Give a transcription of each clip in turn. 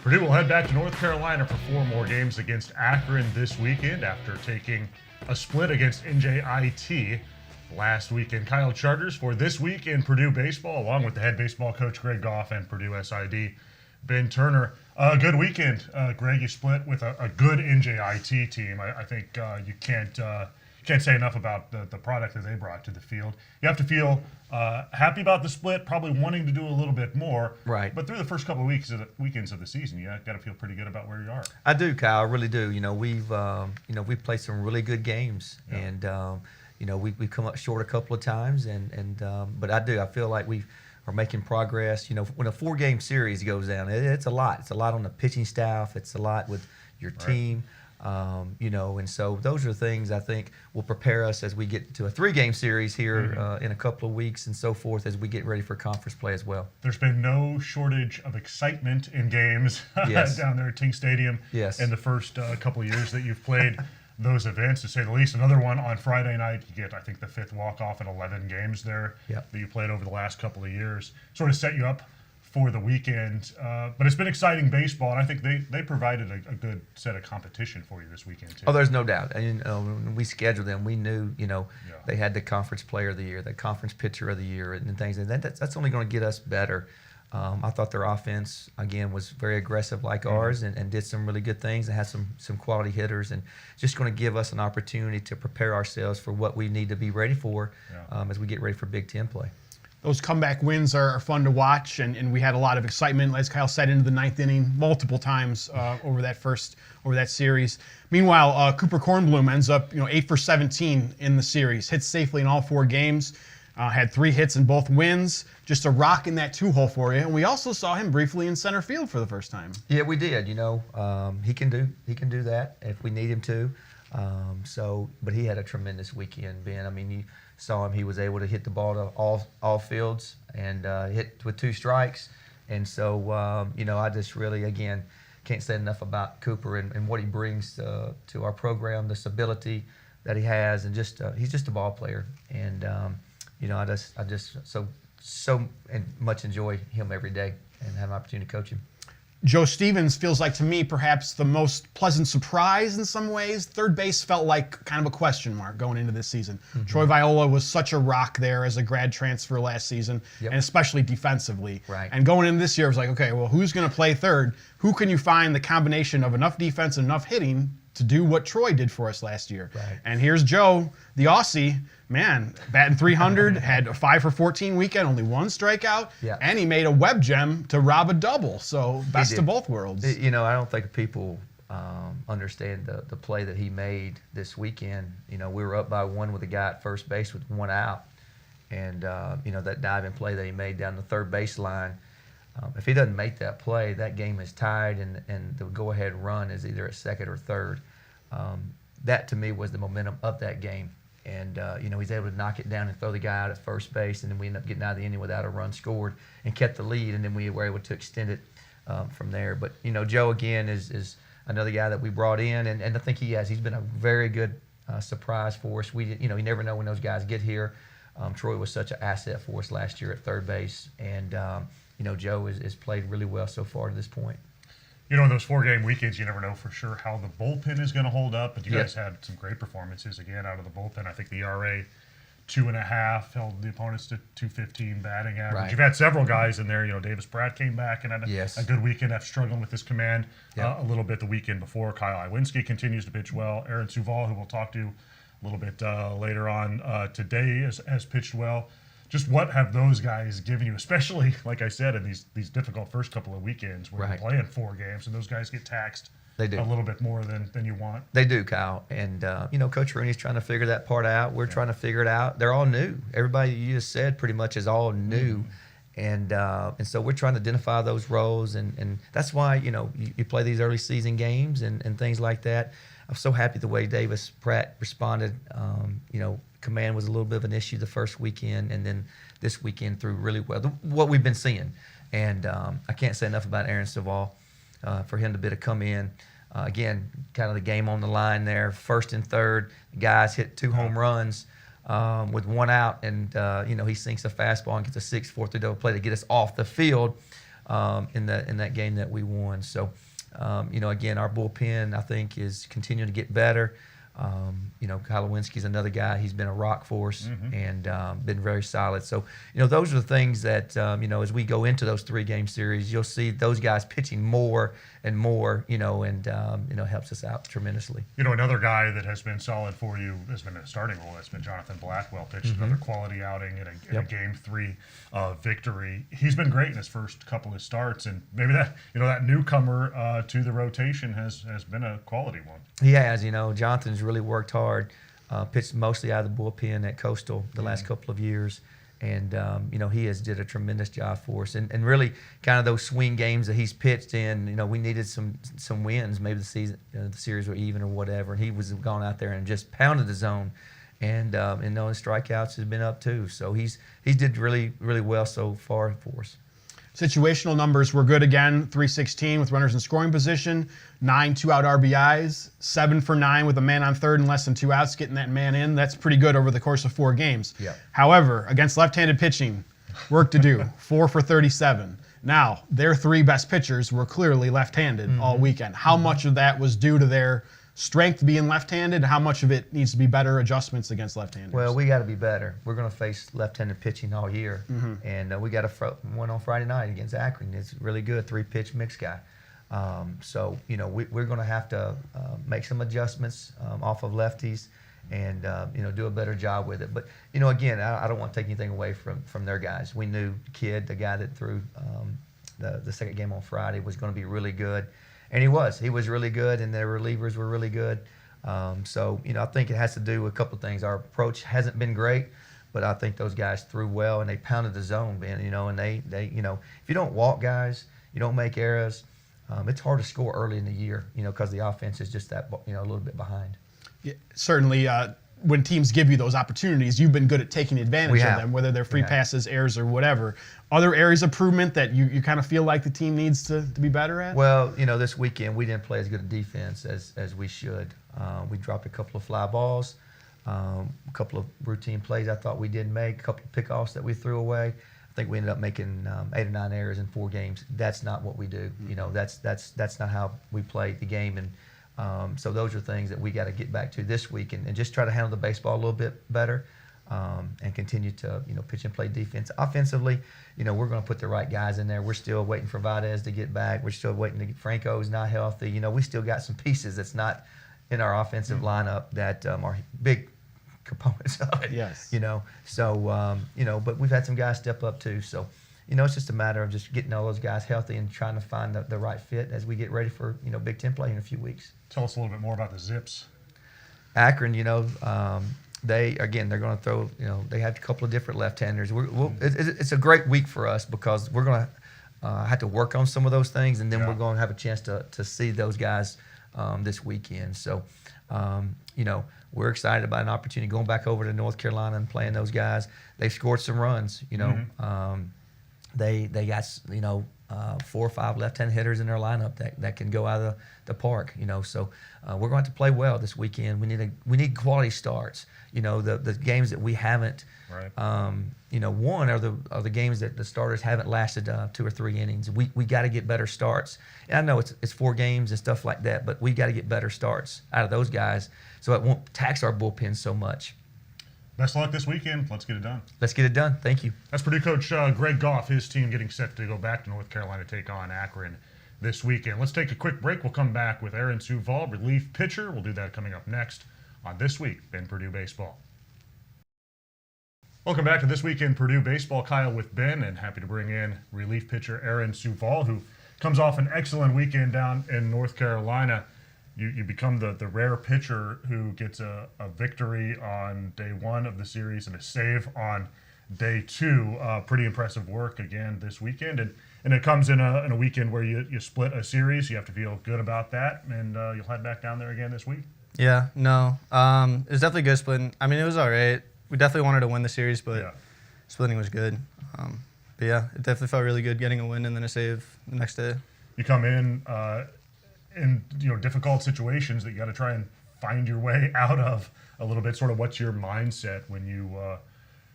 Purdue will head back to North Carolina for 4 more games against Akron this weekend after taking a split against NJIT last weekend. Kyle Charters for this week in Purdue baseball, along with the head baseball coach Greg Goff and Purdue SID Ben Turner. Good weekend, Greg. You split with a good NJIT team. I think you can't say enough about the product that they brought to the field. You have to feel happy about the split, probably wanting to do a little bit more. Right. But through the first couple of weekends of the season, you got to feel pretty good about where you are. I do, Kyle. I really do. We've played some really good games, and we've come up short a couple of times, but I feel like we are making progress. When a 4-game series goes down, it's a lot. It's a lot on the pitching staff. It's a lot with your team. And so those are things I think will prepare us as we get to a 3-game series here in a couple of weeks and so forth as we get ready for conference play as well. There's been no shortage of excitement in games down there at Ting Stadium in the first couple of years that you've played those events, to say the least. Another one on Friday night, you get, I think, the 5th walk-off in 11 games there that you played over the last couple of years. Sort of set you up for the weekend, but it's been exciting baseball, and I think they provided a good set of competition for you this weekend too. Oh, there's no doubt. And when we scheduled them, we knew they had the conference player of the year, the conference pitcher of the year, and things. And that's only going to get us better. I thought their offense again was very aggressive like ours, and did some really good things, and had some quality hitters, and just going to give us an opportunity to prepare ourselves for what we need to be ready for as we get ready for Big Ten play. Those comeback wins are fun to watch, and we had a lot of excitement, as Kyle said, into the 9th inning multiple times over that series. Meanwhile, Cooper Kornblum ends up 8 for 17 in the series, hits safely in all 4 games, had 3 hits in both wins, just a rock in that 2-hole for you. And we also saw him briefly in center field for the first time. Yeah, we did. He can do that if we need him to. But he had a tremendous weekend, Ben. I mean, you saw him. He was able to hit the ball to all fields and hit with 2 strikes. And so, I just really, again, can't say enough about Cooper and what he brings to our program, the stability that he has, and just he's just a ball player. And I just so much enjoy him every day and have an opportunity to coach him. Joe Stevens feels like, to me, perhaps the most pleasant surprise in some ways. Third base felt like kind of a question mark going into this season. Troy Viola was such a rock there as a grad transfer last season, and especially defensively. Right. And going into this year, it was like, okay, well, who's going to play third? Who can you find the combination of enough defense and enough hitting to do what Troy did for us last year? Right. And here's Joe, the Aussie, man, batting 300, had a 5 for 14 weekend, only 1 strikeout, and he made a web gem to rob a double. So best of both worlds. I don't think people understand the play that he made this weekend. We were up by 1 with a guy at first base with 1 out, and that diving play that he made down the third baseline. If he doesn't make that play, that game is tied, and the go-ahead run is either at second or third. That, to me, was the momentum of that game. And, he's able to knock it down and throw the guy out at first base, and then we end up getting out of the inning without a run scored and kept the lead, and then we were able to extend it from there. But, Joe, again, is another guy that we brought in, and I think he's been a very good surprise for us. You never know when those guys get here. Troy was such an asset for us last year at third base, and, Joe has played really well so far to this point. In those 4-game weekends, you never know for sure how the bullpen is going to hold up, but you guys had some great performances again out of the bullpen. I think the ERA 2.5 held the opponents to 215 batting average. Right. You've had several guys in there. Davis Pratt came back and had a good weekend after struggling with his command a little bit the weekend before. Kyle Iwinski continues to pitch well. Aaron Suval, who we'll talk to a little bit later on today, has pitched well. Just what have those guys given you, especially, like I said, in these difficult first couple of weekends where you're playing 4 games and those guys get taxed a little bit more than you want? They do, Kyle. And, Coach Rooney's trying to figure that part out. We're trying to figure it out. They're all new. Everybody you just said pretty much is all new. And so we're trying to identify those roles. And that's why, you play these early season games and things like that. I'm so happy the way Davis Pratt responded. Command was a little bit of an issue the first weekend, and then this weekend threw really well. What we've been seeing. And I can't say enough about Aaron Suval for him to come in. Again, kind of the game on the line there. First and third, the guys hit 2 home runs with 1 out, and he sinks a fastball and gets a 6-4 through double play to get us off the field. in that game that we won. So, again, our bullpen I think is continuing to get better. Kyle Lewinsky's another guy. He's been a rock for us and been very solid. So, those are the things that, as we go into those 3-game series, you'll see those guys pitching more and more, and helps us out tremendously. Another guy that has been solid for you has been a starting role. That's been Jonathan Blackwell. Pitched another quality outing in a Game 3 victory. He's been great in his first couple of starts, and maybe that newcomer to the rotation has been a quality one. He has. Jonathan's really worked hard. Pitched mostly out of the bullpen at Coastal the last couple of years. And, he has did a tremendous job for us. And really kind of those swing games that he's pitched in, we needed some wins. Maybe the series were even or whatever. And he was gone out there and just pounded the zone. And his strikeouts has been up too. So he's did really, really well so far for us. Situational numbers were good again, 316 with runners in scoring position, 9 2-out RBIs, 7 for 9 with a man on third and less than 2 outs, getting that man in. That's pretty good over the course of 4 games. Yeah. However, against left-handed pitching, work to do, 4 for 37. Now, their 3 best pitchers were clearly left-handed all weekend. How much of that was due to their strength being left-handed? How much of it needs to be better adjustments against left-handers? Well, we got to be better. We're going to face left-handed pitching all year, and we got one on Friday night against Akron. It's really good, 3-pitch mix guy. We're going to have to make some adjustments off of lefties, and do a better job with it. But again, I don't want to take anything away from their guys. We knew the guy that threw the second game on Friday, was going to be really good. And he was really good, and their relievers were really good. I think it has to do with a couple of things. Our approach hasn't been great, but I think those guys threw well, and they pounded the zone, man. And they if you don't walk guys, you don't make errors, it's hard to score early in the year, because the offense is just that, a little bit behind. Yeah, certainly, when teams give you those opportunities, you've been good at taking advantage of them, whether they're free passes, errors, or whatever. Other areas of improvement that you kind of feel like the team needs to be better at? Well, this weekend we didn't play as good a defense as we should. We dropped a couple of fly balls, a couple of routine plays I thought we didn't make, a couple of pickoffs that we threw away. I think we ended up making 8 or 9 errors in 4 games. That's not what we do. That's not how we play the game. And so those are things that we got to get back to this week and just try to handle the baseball a little bit better, and continue to pitch and play defense. Offensively, we're going to put the right guys in there. We're still waiting for Valdez to get back. We're still waiting to get Franco's not healthy. We still got some pieces that's not in our offensive lineup that are big components of it. Yes. But we've had some guys step up too. So, it's just a matter of just getting all those guys healthy and trying to find the right fit as we get ready for, Big Ten play in a few weeks. Tell us a little bit more about the Zips. Akron, they're going to throw, they have a couple of different left-handers. It's a great week for us because we're going to have to work on some of those things, and then we're going to have a chance to see those guys this weekend. So, we're excited about an opportunity going back over to North Carolina and playing those guys. They've scored some runs, They got 4 or 5 left-hand hitters in their lineup that can go out of the park. So we're going to have to play well this weekend. We need quality starts. The games that we haven't won are the games that the starters haven't lasted 2 or 3 innings. We got to get better starts. And I know it's 4 games and stuff like that, but we got to get better starts out of those guys so it won't tax our bullpen so much. Best of luck this weekend. Let's get it done. Let's get it done. Thank you. That's Purdue coach Greg Goff, his team getting set to go back to North Carolina to take on Akron this weekend. Let's take a quick break. We'll come back with Aaron Suval, relief pitcher. We'll do that coming up next on This Week in Purdue Baseball. Welcome back to This Week in Purdue Baseball. Kyle with Ben, and happy to bring in relief pitcher Aaron Suval, who comes off an excellent weekend down in North Carolina. You become the rare pitcher who gets a victory on day 1 of the series and a save on day 2. Pretty impressive work again this weekend. And it comes in a weekend where you split a series. You have to feel good about that. And you'll head back down there again this week. Yeah, no. It was definitely good splitting. I mean, it was all right. We definitely wanted to win the series, but splitting was good. But yeah, it definitely felt really good getting a win and then a save the next day. You come in difficult situations that you got to try and find your way out of a little bit. Sort of what's your mindset when you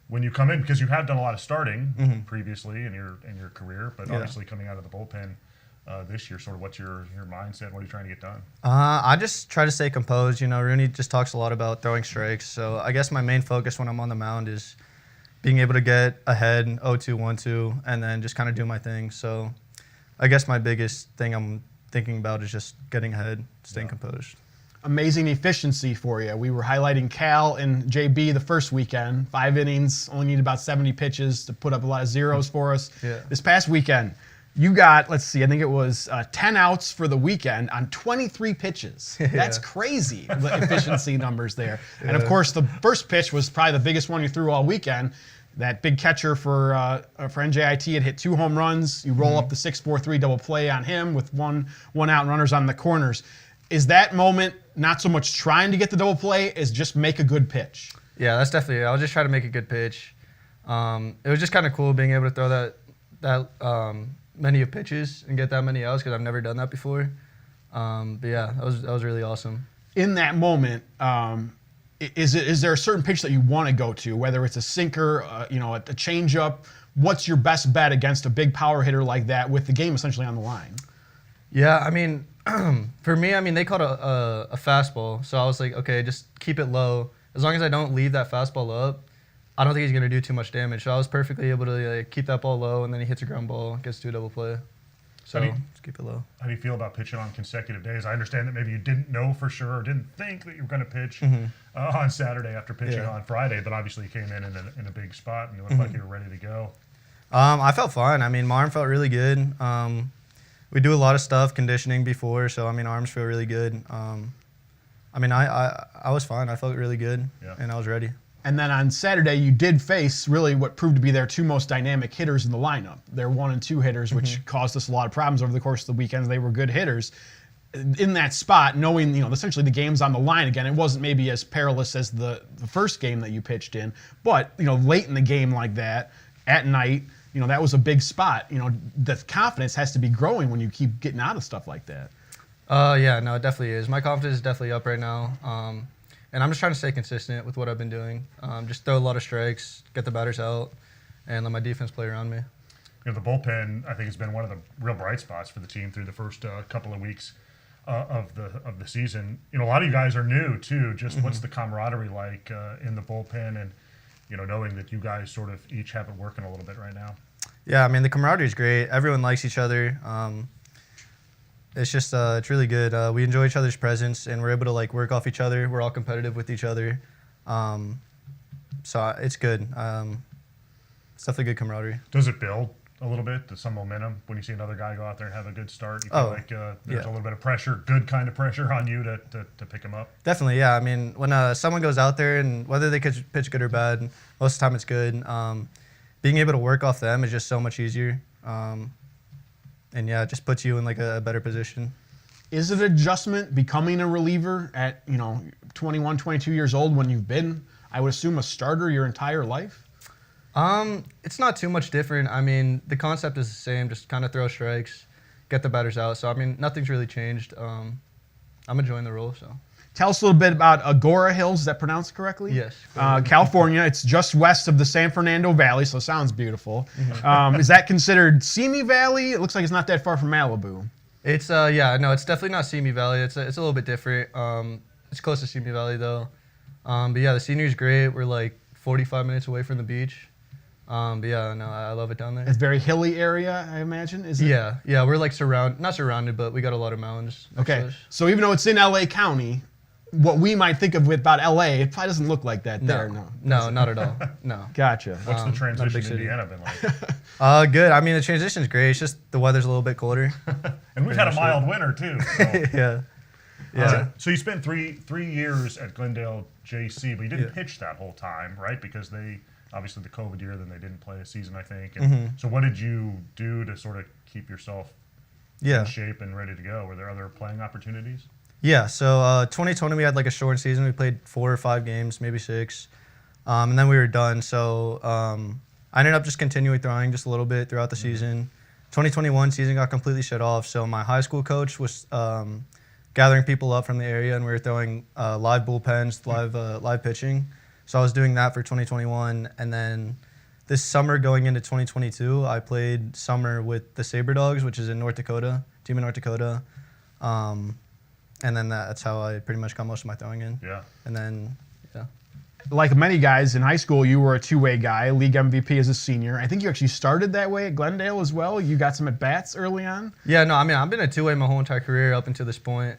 when you come in, because you have done a lot of starting previously in your career, but obviously coming out of the bullpen this year, sort of what's your mindset? What are you trying to get done? I just try to stay composed. You know, Rooney just talks a lot about throwing strikes. So I guess my main focus when I'm on the mound is being able to get ahead 0-2, 1-2, and then just kind of do my thing. So I guess my biggest thing I'm thinking about is just getting ahead, staying composed. Amazing efficiency for you. We were highlighting Cal and JB the first weekend. 5 innings, only need about 70 pitches to put up a lot of zeros for us. Yeah. This past weekend, you got, let's see, I think it was 10 outs for the weekend on 23 pitches. That's crazy, the efficiency numbers there. And of course, the first pitch was probably the biggest one you threw all weekend. That big catcher for NJIT had hit 2 home runs. You roll up the 6-4-3 double play on him with one out and runners on the corners. Is that moment not so much trying to get the double play as just make a good pitch? Yeah, that's definitely it. I was just trying to make a good pitch. It was just kind of cool being able to throw that many of pitches and get that many outs because I've never done that before. But yeah, that was really awesome. In that moment, is there a certain pitch that you want to go to, whether it's a sinker, a changeup? What's your best bet against a big power hitter like that with the game essentially on the line? Yeah, I mean, for me, I mean, they called a fastball, so I was like, okay, just keep it low. As long as I don't leave that fastball up, I don't think he's going to do too much damage. So I was perfectly able to keep that ball low, and then he hits a ground ball, gets to a double play. So just keep it low. How do you feel about pitching on consecutive days? I understand that maybe you didn't know for sure or didn't think that you were going to pitch on Saturday after pitching on Friday, but obviously you came in a big spot and you looked like you were ready to go. I felt fine. I mean, my arm felt really good. We do a lot of stuff, conditioning before, so I mean, arms feel really good. I mean, I was fine. I felt really good, and I was ready. And then on Saturday, you did face really what proved to be their 2 most dynamic hitters in the lineup. Their 1 and 2 hitters, which caused us a lot of problems over the course of the weekends. They were good hitters. In that spot, knowing essentially the game's on the line again, it wasn't maybe as perilous as the first game that you pitched in, but late in the game like that, at night, that was a big spot. The confidence has to be growing when you keep getting out of stuff like that. Yeah, no, it definitely is. My confidence is definitely up right now. And I'm just trying to stay consistent with what I've been doing. Just throw a lot of strikes, get the batters out, and let my defense play around me. The bullpen, I think, has been one of the real bright spots for the team through the first couple of weeks of the season. A lot of you guys are new too. Just what's the camaraderie like in the bullpen, and knowing that you guys sort of each have it working a little bit right now? Yeah, I mean, the camaraderie is great. Everyone likes each other. It's just it's really good. We enjoy each other's presence, and we're able to work off each other. We're all competitive with each other, so it's good. It's definitely good camaraderie. Does it build a little bit to some momentum when you see another guy go out there and have a good start? You feel like there's a little bit of pressure, good kind of pressure on you to pick him up? Definitely, yeah. I mean, when someone goes out there, and whether they could pitch good or bad, most of the time it's good. Being able to work off them is just so much easier. And yeah, it just puts you in a better position. Is it an adjustment becoming a reliever at 21, 22 years old when you've been, I would assume, a starter your entire life? It's not too much different. I mean, the concept is the same. Just kind of throw strikes, get the batters out. So I mean, nothing's really changed. I'm enjoying the role. So. Tell us a little bit about Agora Hills. Is that pronounced correctly? Yes. California. It's just west of the San Fernando Valley, so it sounds beautiful. Is that considered Simi Valley? It looks like it's not that far from Malibu. It's it's definitely not Simi Valley. It's a little bit different. It's close to Simi Valley though. But yeah, the scenery's great. We're 45 minutes away from the beach. But yeah, no, I love it down there. It's a very hilly area, I imagine. Is it? Yeah. We're not surrounded, but we got a lot of mountains. Okay. So even though it's in LA County, what we might think of about LA, it probably doesn't look like that there. No, not at all. No. Gotcha. What's the transition to Indiana been like? Good. I mean, the transition's great. It's just the weather's a little bit colder. And we've had a mild winter too. So. Yeah. So you spent three years at Glendale JC, but you didn't pitch that whole time, right? Because obviously the COVID year, then they didn't play a season, I think. And so what did you do to sort of keep yourself in shape and ready to go? Were there other playing opportunities? Yeah, so 2020 we had a short season. We played 4 or 5 games, maybe 6, and then we were done. So I ended up just continuing throwing just a little bit throughout the season. 2021 season got completely shut off, so my high school coach was gathering people up from the area, and we were throwing live bullpens, live pitching. So I was doing that for 2021, and then this summer going into 2022, I played summer with the Sabre Dogs, which is in North Dakota, team in North Dakota. And then that's how I pretty much got most of my throwing in. Yeah. And then, yeah. Like many guys in high school, you were a two-way guy, league MVP as a senior. I think you actually started that way at Glendale as well. You got some at-bats early on. Yeah, no, I mean, I've been a two-way my whole entire career up until this point.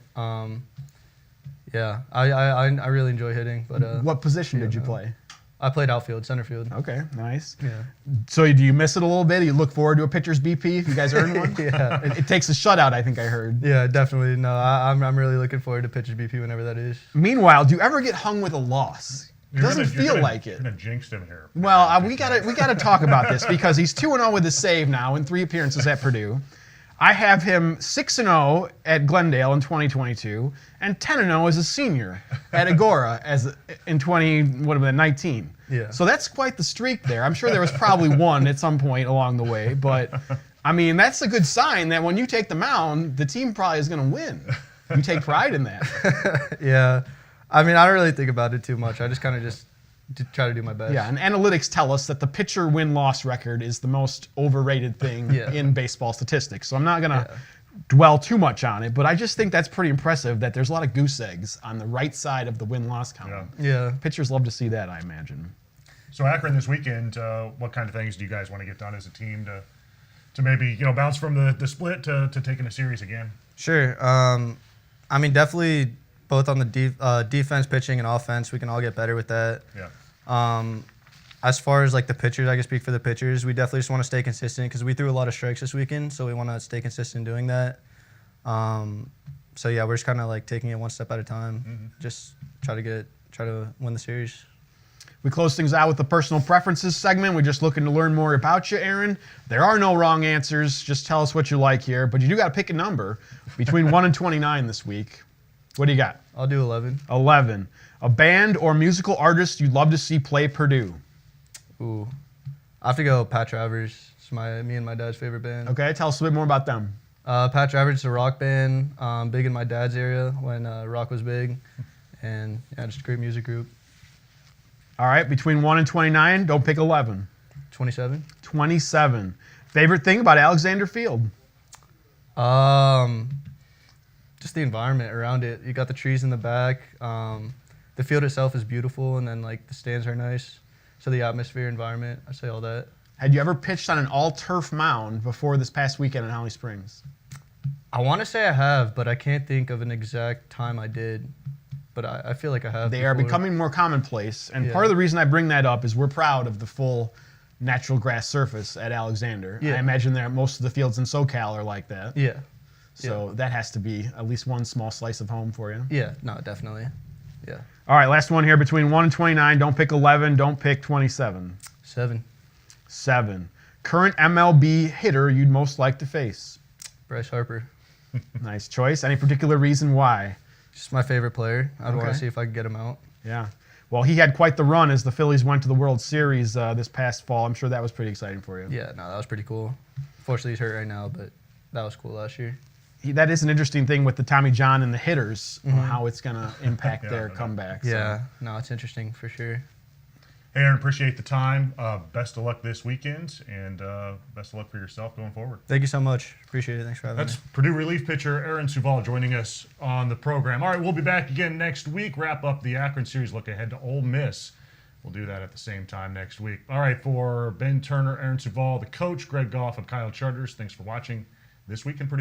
Yeah, I really enjoy hitting. But What position did you play? I played outfield, center field. Okay, nice. Yeah. So do you miss it a little bit? Do you look forward to a pitcher's BP if you guys earn one? Yeah. It takes a shutout, I think I heard. Yeah, definitely. No, I'm really looking forward to pitcher's BP whenever that is. Meanwhile, do you ever get hung with a loss? Doesn't feel like it. You're gonna jinx him here. Well, we gotta talk about this because he's 2-0 with a save now in 3 appearances at Purdue. I have him 6-0 at Glendale in 2022 and 10-0 as a senior at Agora in 2019. Yeah. So that's quite the streak there. I'm sure there was probably one at some point along the way, but I mean that's a good sign that when you take the mound, the team probably is going to win. You take pride in that. Yeah. I mean, I don't really think about it too much. I just kind of try to do my best. Yeah, and analytics tell us that the pitcher win-loss record is the most overrated thing in baseball statistics. So I'm not going to dwell too much on it, but I just think that's pretty impressive that there's a lot of goose eggs on the right side of the win-loss column. Yeah. Pitchers love to see that, I imagine. So Akron this weekend, what kind of things do you guys want to get done as a team to maybe bounce from the split to taking a series again? Sure. I mean, definitely both on the defense, pitching, and offense, we can all get better with that. Yeah. As far as like the pitchers, I can speak for the pitchers. We definitely just want to stay consistent because we threw a lot of strikes this weekend, so we want to stay consistent doing that. So yeah, we're just kind of like taking it one step at a time. Just try to win the series. We close things out with the personal preferences segment. We're just looking to learn more about you, Aaron. There are no wrong answers. Just tell us what you like here. But you do got to pick a number between 1 and 29 this week. What do you got? I'll do 11. 11. A band or musical artist you'd love to see play Purdue? Ooh. I have to go Pat Travers. It's me and my dad's favorite band. Okay, tell us a bit more about them. Pat Travers is a rock band, big in my dad's area when rock was big. And yeah, just a great music group. All right, between 1 and 29, don't pick 11. 27. 27. Favorite thing about Alexander Field? Just the environment around it. You got the trees in the back. The field itself is beautiful, and then like the stands are nice. So the atmosphere, environment, I say all that. Had you ever pitched on an all-turf mound before this past weekend in Holly Springs? I want to say I have, but I can't think of an exact time I did. But I feel like I have. They are becoming more commonplace, and part of the reason I bring that up is we're proud of the full natural grass surface at Alexander. Yeah. I imagine that most of the fields in SoCal are like that. Yeah. So that has to be at least one small slice of home for you. Yeah, no, definitely. Yeah. All right, last one here. Between 1 and 29, don't pick 11, don't pick 27. 7. 7. Current MLB hitter you'd most like to face? Bryce Harper. Nice choice. Any particular reason why? Just my favorite player. I'd want Okay. to see if I could get him out. Yeah. Well, he had quite the run as the Phillies went to the World Series this past fall. I'm sure that was pretty exciting for you. Yeah, no, that was pretty cool. Fortunately, he's hurt right now, but that was cool last year. That is an interesting thing with the Tommy John and the hitters, how it's going to impact their comeback. So. Yeah, no, it's interesting for sure. Hey, Aaron, appreciate the time. Best of luck this weekend, and best of luck for yourself going forward. Thank you so much. Appreciate it. Thanks for having That's me. Purdue relief pitcher Aaron Suval joining us on the program. All right, we'll be back again next week. Wrap up the Akron series. Look ahead to Ole Miss. We'll do that at the same time next week. All right, for Ben Turner, Aaron Suval, the coach, Greg Goff, and Kyle Charters, thanks for watching This Week in Purdue.